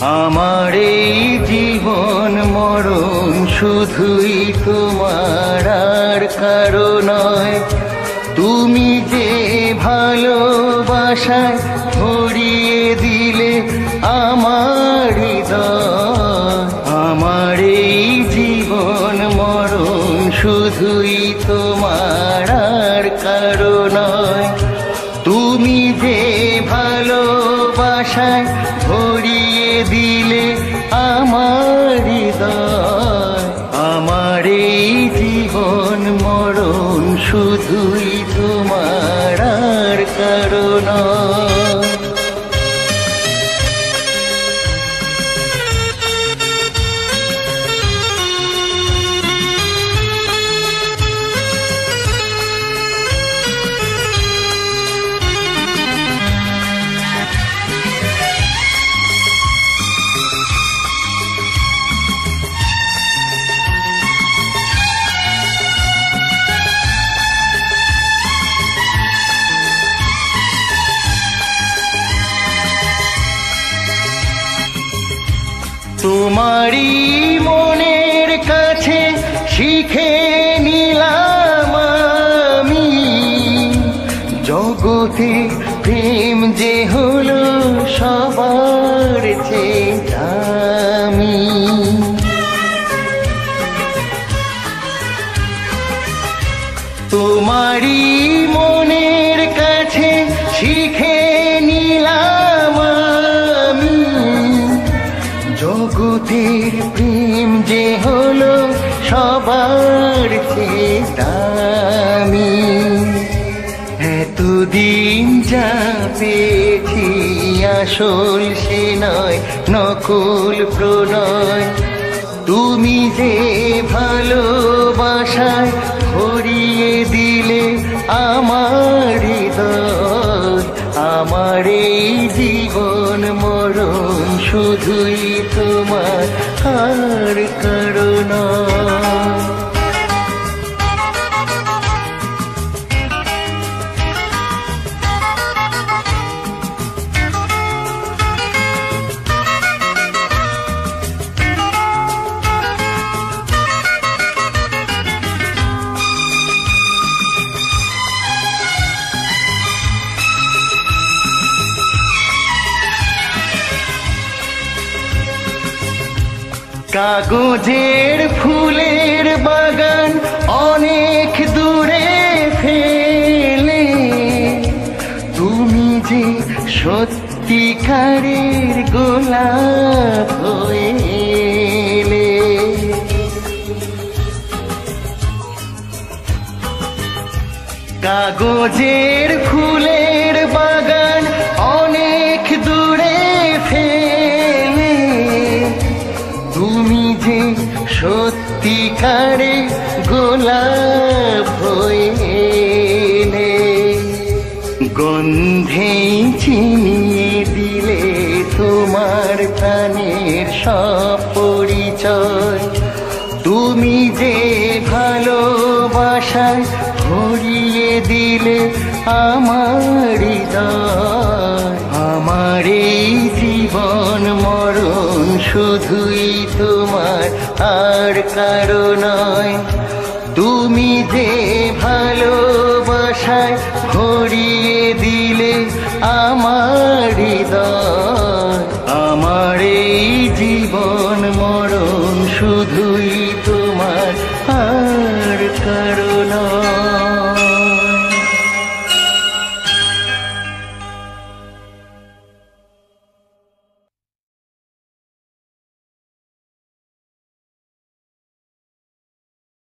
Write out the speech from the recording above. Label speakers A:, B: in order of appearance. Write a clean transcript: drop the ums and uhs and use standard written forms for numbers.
A: আমার এই জীবন মরণ শুধুই তোমার আর কারো নয়। তুমি যে ভালোবাসায় ভরিয়ে দিলে আমার হৃদয়। আমার এই জীবন মরণ শুধুই তোমার আর কারো নয়। তুমি যে ভালোবাসায় ভরিয়ে দিলে আমার হৃদয়। আমার এই জীবন মরণ শুধুই তোমার আর কারো নয়। তোমারই মনের কাছে শিখে নিলাম আমি, জগতে প্রেম যে হলো সবার চেয়ে দামি। তোমারই মনের কাছে শিখে নিলাম আমি, জগতের প্রেম যে হলো সবার চেয়ে দামি। এতদিন যা পেয়েছি আসল সে নয়, নকল প্রণয়। তুমি যে ভালোবাসায় ভরিয়ে দিলে আমার হৃদয়। আমার এই জীবন মরণ শুধুই তোমার আর কারো নয়। কাগজের ফুলের বাগান অনেক দূরে ফেলে, তুমি যে সত্যিকারের গোলাপ হয়ে এলে। কাগজের ফুলের বাগান অনেক দূরে ফেলে, তুমি যে সত্যিকারে গোলাপ হয়ে এলে। গন্ধেই চিনিয়ে দিলে তোমার প্রাণের সব পরিচয়। তুমি যে ভালোবাসায় ভরিয়ে দিলে আমার হৃদয়। আমার এই জীবন মরণ শুধুই তোমার আর কারো নয়। তুমি যে ভালোবাসায় ভরিয়ে দিলে আমার